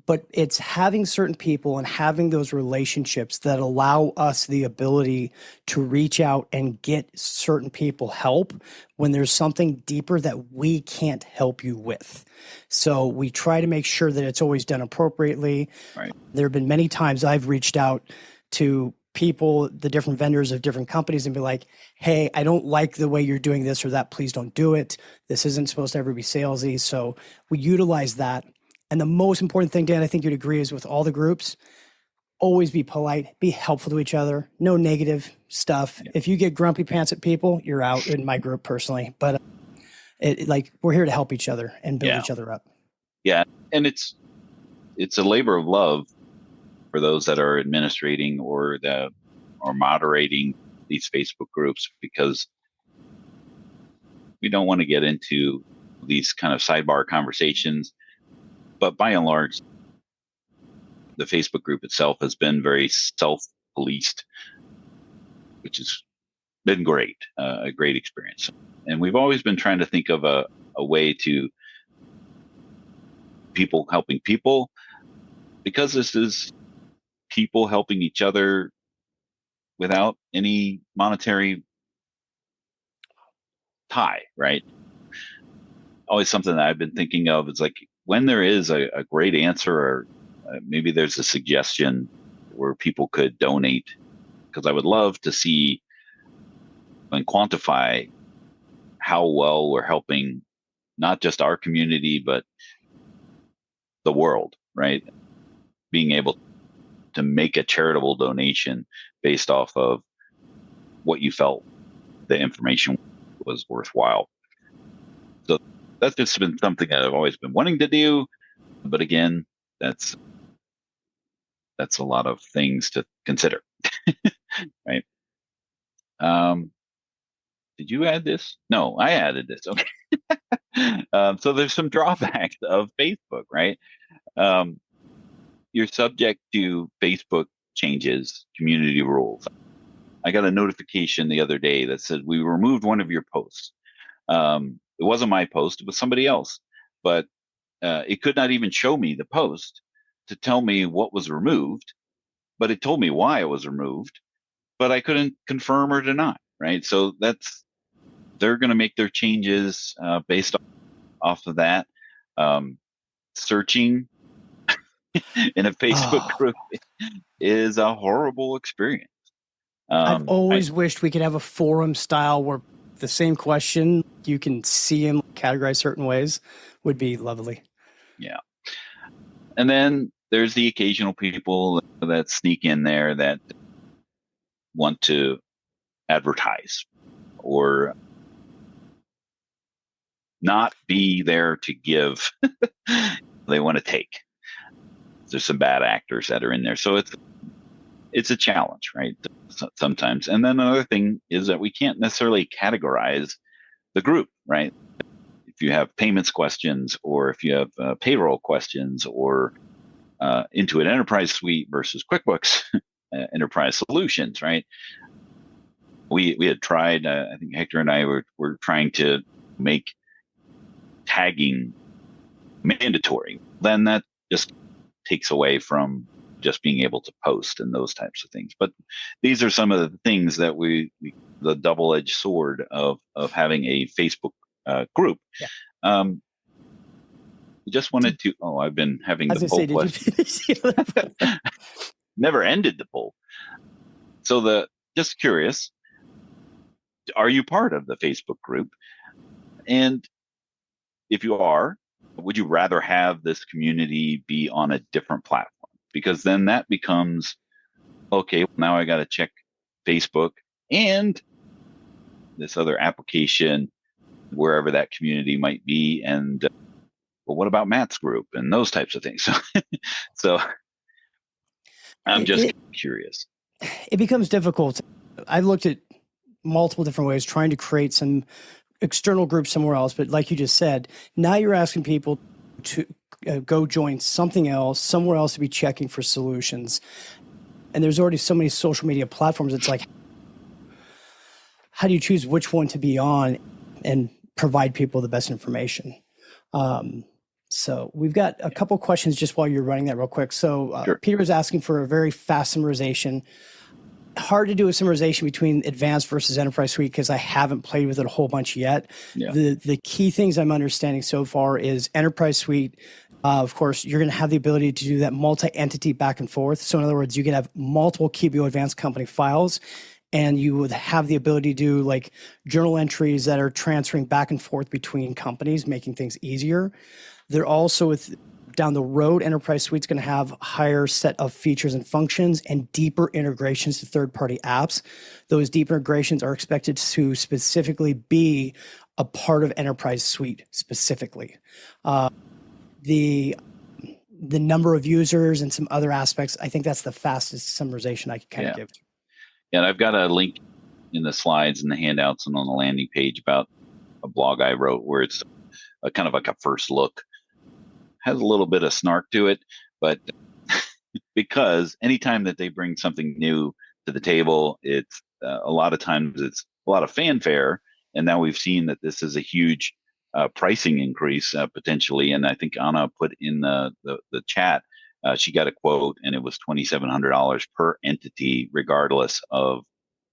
But it's having certain people and having those relationships that allow us the ability to reach out and get certain people help when there's something deeper that we can't help you with. So we try to make sure that it's always done appropriately. Right. There have been many times I've reached out to people, the different vendors of different companies, and be like, hey, I don't like the way you're doing this or that. Please don't do it. This isn't supposed to ever be salesy. So we utilize that. And the most important thing, Dan, I think you'd agree, is with all the groups, always be polite, be helpful to each other. No negative stuff. Yeah. If you get grumpy pants at people, you're out in my group personally. But we're here to help each other and build each other up. Yeah. And it's a labor of love for those that are administrating or moderating these Facebook groups, because we don't want to get into these kind of sidebar conversations. But by and large, the Facebook group itself has been very self-policed, which has been great, a great experience. And we've always been trying to think of a way to people helping people, because this is people helping each other without any monetary tie, right? Always something that I've been thinking of is like when there is a great answer, or maybe there's a suggestion where people could donate, because I would love to see and quantify how well we're helping not just our community, but the world, right? Being able to make a charitable donation based off of what you felt the information was worthwhile. So that's just been something that I've always been wanting to do. But again, that's a lot of things to consider, right? Did you add this? No, I added this. Okay. So there's some drawbacks of Facebook, right? You're subject to Facebook changes, community rules. I got a notification the other day that said we removed one of your posts. It wasn't my post, it was somebody else, but it could not even show me the post to tell me what was removed, but it told me why it was removed, but I couldn't confirm or deny, right? So they're going to make their changes based off of that. Searching in a Facebook group is a horrible experience. I've always wished we could have a forum style where the same question, you can see them categorized certain ways, would be lovely. Yeah. And then there's the occasional people that sneak in there that want to advertise or not be there to give. They want to take. There's some bad actors that are in there. So it's a challenge, right? Sometimes. And then another thing is that we can't necessarily categorize the group, right? If you have payments questions, or if you have payroll questions, or Intuit Enterprise Suite versus QuickBooks Enterprise Solutions, right? We had tried, I think Hector and I were trying to make tagging mandatory. Then that just takes away from just being able to post and those types of things. But these are some of the things that the double-edged sword of having a Facebook group. Yeah. Just wanted to, I've been having the poll question. Did you finish? Never ended the poll. So just curious, are you part of the Facebook group? And if you are, would you rather have this community be on a different platform? Because then that becomes, okay, now I got to check Facebook and this other application, wherever that community might be. And but what about Matt's group and those types of things? So I'm just curious. It becomes difficult. I've looked at multiple different ways trying to create some external group somewhere else. But like you just said, now you're asking people to go join something else, somewhere else to be checking for solutions. And there's already so many social media platforms. It's like, how do you choose which one to be on and provide people the best information? So we've got a couple questions just while you're running that real quick. So Sure. Peter's asking for a very fast summarization. Hard to do a summarization between Advanced versus Enterprise Suite because I haven't played with it a whole bunch yet. Yeah. The key things I'm understanding so far is Enterprise Suite. Of course, you're going to have the ability to do that multi-entity back and forth. So in other words, you can have multiple QBO Advanced company files, and you would have the ability to do like journal entries that are transferring back and forth between companies, making things easier. They're also down the road, Enterprise Suite's going to have a higher set of features and functions and deeper integrations to third-party apps. Those deep integrations are expected to specifically be a part of Enterprise Suite specifically. The number of users and some other aspects, I think that's the fastest summarization I can kind of give. And I've got a link in the slides and the handouts and on the landing page about a blog I wrote where it's a kind of like a first look. Has a little bit of snark to it, but because anytime that they bring something new to the table, it's a lot of times it's a lot of fanfare. And now we've seen that this is a huge pricing increase potentially. And I think Anna put in the chat, she got a quote and it was $2,700 per entity, regardless of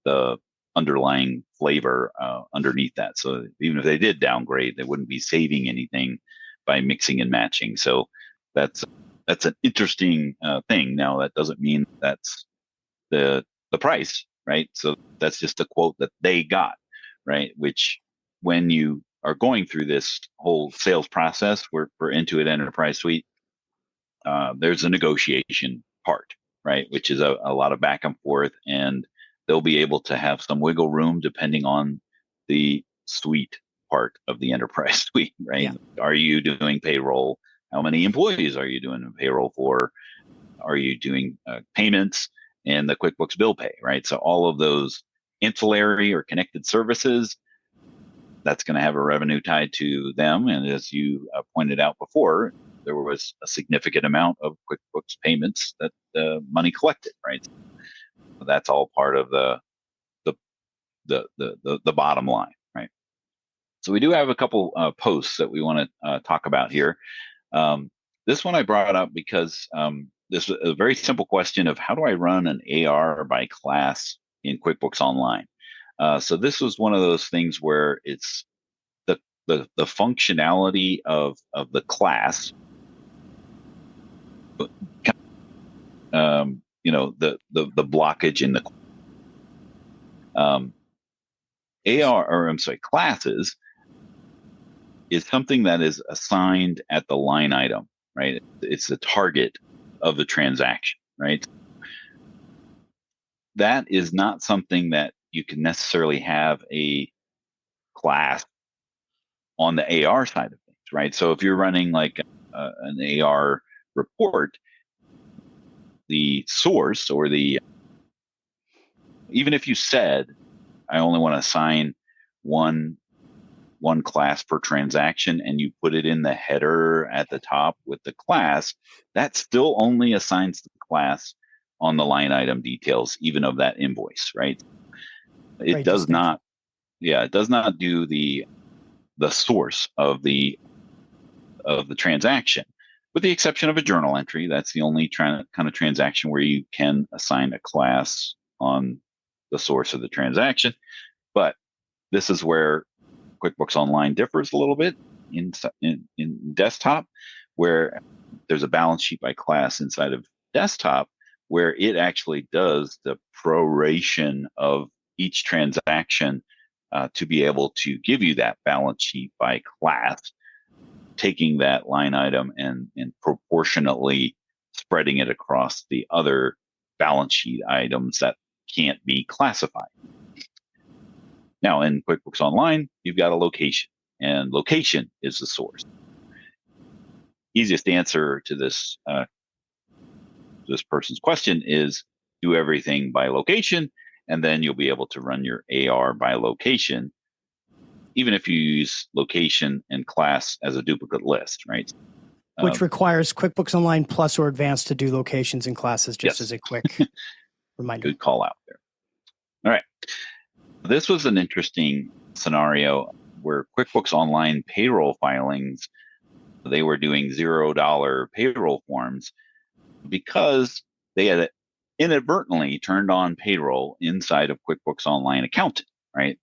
the underlying flavor underneath that. So even if they did downgrade, they wouldn't be saving anything by mixing and matching. So that's an interesting thing. Now that doesn't mean that's the price, right? So that's just a quote that they got, right? Which when you are going through this whole sales process for Intuit Enterprise Suite, there's a negotiation part, right? Which is a lot of back and forth, and they'll be able to have some wiggle room depending on the suite part of the Enterprise Suite, right? Yeah. Are you doing payroll? How many employees are you doing payroll for? Are you doing payments and the QuickBooks bill pay, right? So all of those ancillary or connected services, that's going to have a revenue tied to them. And as you pointed out before, there was a significant amount of QuickBooks payments that money collected, right? So that's all part of the bottom line, right? So we do have a couple posts that we want to talk about here. This one I brought up because this is a very simple question of how do I run an AR by class in QuickBooks Online? So this was one of those things where it's the functionality of the class, the blockage in the classes is something that is assigned at the line item, right? It's the target of the transaction, right? That is not something that you can necessarily have a class on the AR side of things, right? So if you're running like an AR report, the source or even if you said, I only want to assign one class per transaction, and you put it in the header at the top with the class, that still only assigns the class on the line item details, even of that invoice, right? It does not, it does not do the source of the transaction, with the exception of a journal entry. That's the only kind of transaction where you can assign a class on the source of the transaction. But this is where QuickBooks Online differs a little bit in desktop, where there's a balance sheet by class inside of desktop, where it actually does the proration of each transaction to be able to give you that balance sheet by class, taking that line item and proportionately spreading it across the other balance sheet items that can't be classified. Now, in QuickBooks Online, you've got a location, and location is the source. Easiest answer to this person's question is do everything by location, and then you'll be able to run your AR by location, even if you use location and class as a duplicate list, right? Which requires QuickBooks Online Plus or Advanced to do locations and classes, just yes. as a quick reminder. Good call out there. All right. This was an interesting scenario where QuickBooks Online payroll filings, they were doing $0 payroll forms because they had inadvertently turned on payroll inside of QuickBooks Online Accountant, right?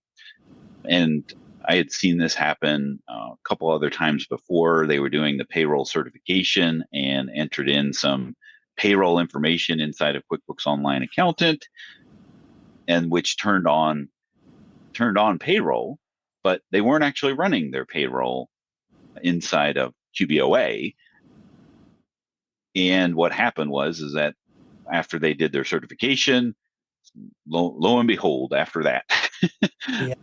And I had seen this happen a couple other times before. They were doing the payroll certification and entered in some payroll information inside of QuickBooks Online Accountant, and which turned on payroll, but they weren't actually running their payroll inside of QBOA. And what happened was that after they did their certification, lo and behold, after that, yeah.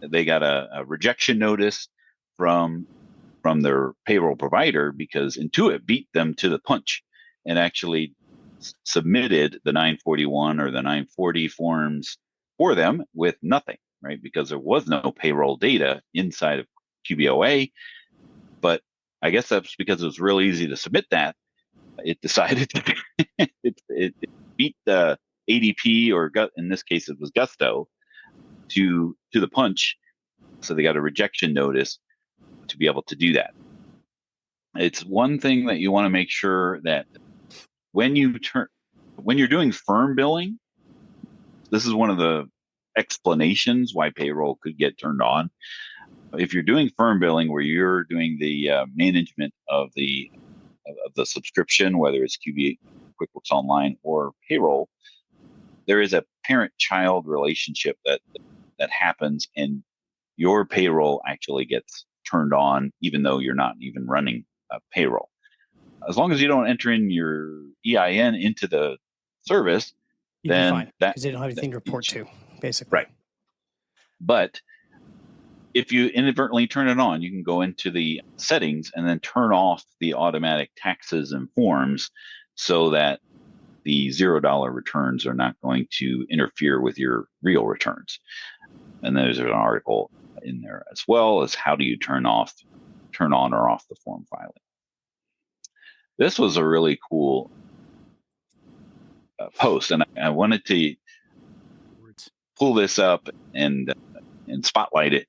They got a rejection notice from their payroll provider because Intuit beat them to the punch and actually submitted the 941 or the 940 forms for them with nothing, right? Because there was no payroll data inside of QBOA. But I guess that's because it was real easy to submit that. It decided to it beat the ADP, or in this case it was Gusto, to the punch. So they got a rejection notice to be able to do that. It's one thing that you want to make sure that when you're doing firm billing, this is one of the explanations why payroll could get turned on. If you're doing firm billing where you're doing the management of the subscription, whether it's QuickBooks Online or payroll, there is a parent-child relationship that happens, and your payroll actually gets turned on even though you're not even running payroll. As long as you don't enter in your EIN into the service, then because they don't have anything to report to, basically. Right. But if you inadvertently turn it on, you can go into the settings and then turn off the automatic taxes and forms so that the $0 returns are not going to interfere with your real returns. And there's an article in there as well as how do you turn on or off the form filing. This was a really cool post, and I wanted to pull this up and spotlight it.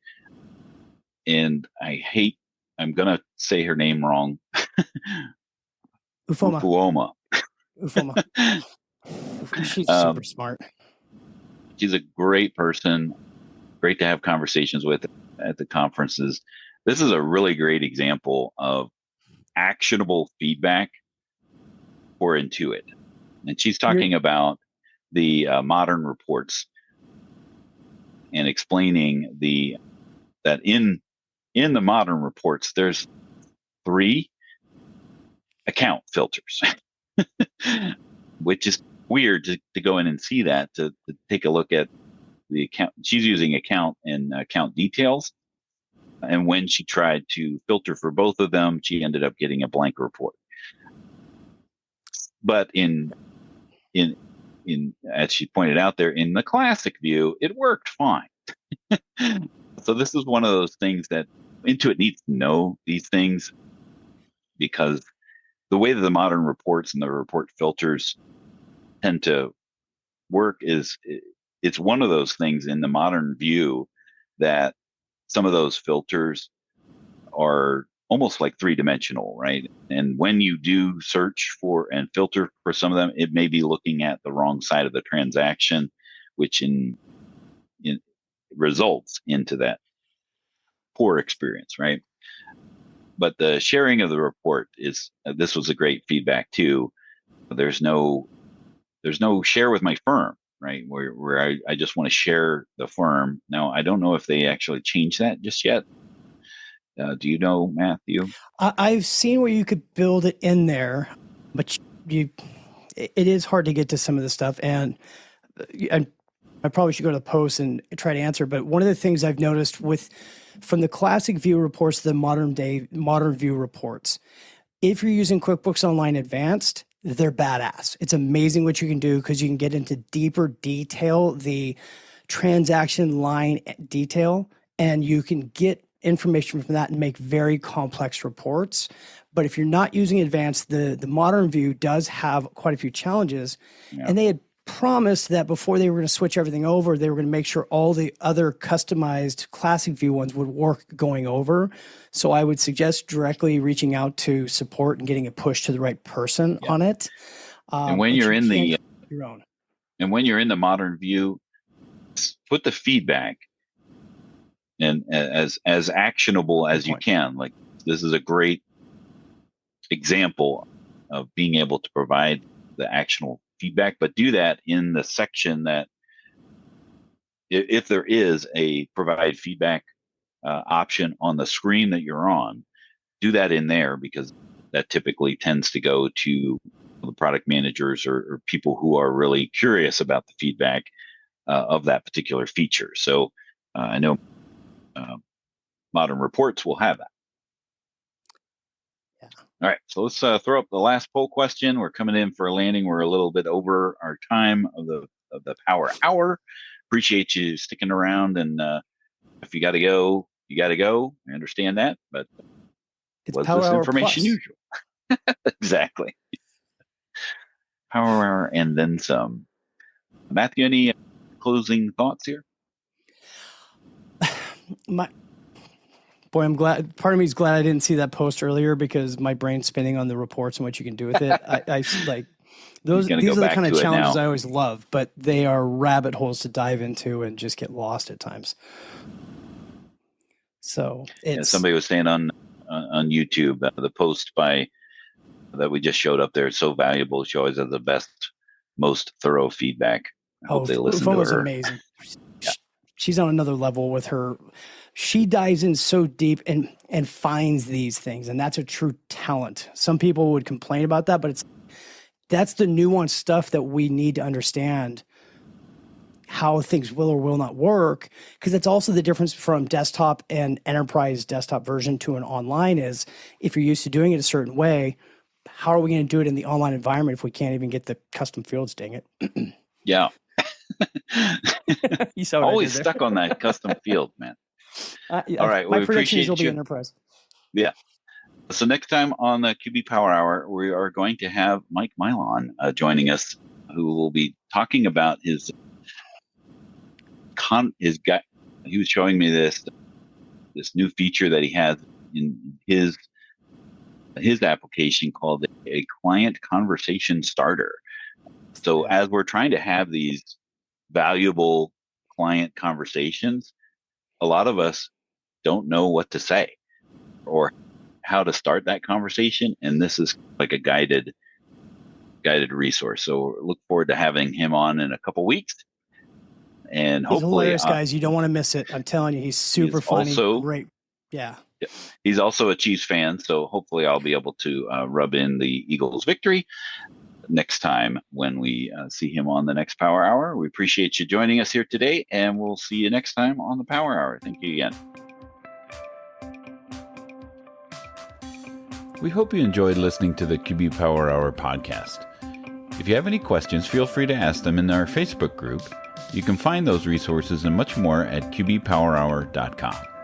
And I'm going to say her name wrong. Ufoma. She's super smart. She's a great person. Great to have conversations with at the conferences. This is a really great example of actionable feedback for Intuit. And she's talking about the modern reports. and explaining that in the modern reports, there's 3 account filters, which is weird to go in and see that, to take a look at the account. She's using account and account details. And when she tried to filter for both of them, she ended up getting a blank report. But in as she pointed out there, in the classic view, it worked fine. So this is one of those things that Intuit needs to know these things, because the way that the modern reports and the report filters tend to work is it's one of those things in the modern view that some of those filters are almost like 3-dimensional, right? And when you do search for and filter for some of them, it may be looking at the wrong side of the transaction, which in results into that poor experience, right? But the sharing of the report is, this was a great feedback too. There's no share with my firm, right? Where I just want to share the firm. Now, I don't know if they actually changed that just yet. Do you know, Matthew? I've seen where you could build it in there, but it is hard to get to some of the stuff. And I probably should go to the post and try to answer. But one of the things I've noticed from the classic view reports to the modern view reports, if you're using QuickBooks Online Advanced, they're badass. It's amazing what you can do, because you can get into deeper detail, the transaction line detail, and you can get information from that and make very complex reports. But if you're not using advanced, the modern view does have quite a few challenges. Yeah. And they had promised that before they were going to switch everything over, they were going to make sure all the other customized classic view ones would work going over. So I would suggest directly reaching out to support and getting it pushed to the right person on it. And when you're in your own, and when you're in the modern view, put the feedback and as actionable as you can. Like, this is a great example of being able to provide the actionable feedback, but do that in the section that, if there is a provide feedback option on the screen that you're on, do that in there, because that typically tends to go to the product managers or people who are really curious about the feedback of that particular feature. So I know modern reports will have that. Yeah. All right, so let's throw up the last poll question. We're coming in for a landing. We're a little bit over our time of the Power Hour. Appreciate you sticking around, and if you got to go, you got to go. I understand that, but it's was Power this Hour information plus. usual? Exactly. Power Hour and then some. Matthew, any closing thoughts here? I'm glad. Part of me is glad I didn't see that post earlier, because my brain's spinning on the reports and what you can do with it. I like those. These are the kind of challenges I always love, but they are rabbit holes to dive into and just get lost at times. So somebody was saying on YouTube, the post that we just showed up there is so valuable. She always has the best, most thorough feedback. I hope they listen to her. Was amazing. She's on another level with her. She dives in so deep and finds these things, and that's a true talent. Some people would complain about that, but that's the nuanced stuff that we need to understand how things will or will not work, because that's also the difference from desktop and enterprise desktop version to an online is, if you're used to doing it a certain way, how are we going to do it in the online environment if we can't even get the custom fields, dang it? Yeah. You saw always stuck on that custom field, man. All right. My prediction is it'll be enterprise. Yeah. So next time on the QB Power Hour, we are going to have Mike Milon joining us, who will be talking about his guy. He was showing me this new feature that he has in his application called a client conversation starter. So as we're trying to have these valuable client conversations, a lot of us don't know what to say or how to start that conversation. And this is like a guided resource. So look forward to having him on in a couple weeks. And He's hopefully, hilarious, guys. You don't want to miss it. I'm telling you, he's super funny. also great. Yeah. He's also a Chiefs fan, so hopefully I'll be able to rub in the Eagles' victory next time when we see him on the next Power Hour. We appreciate you joining us here today, and we'll see you next time on the Power Hour. Thank you again. We hope you enjoyed listening to the QB Power Hour podcast. If you have any questions, feel free to ask them in our Facebook group. You can find those resources and much more at qbpowerhour.com.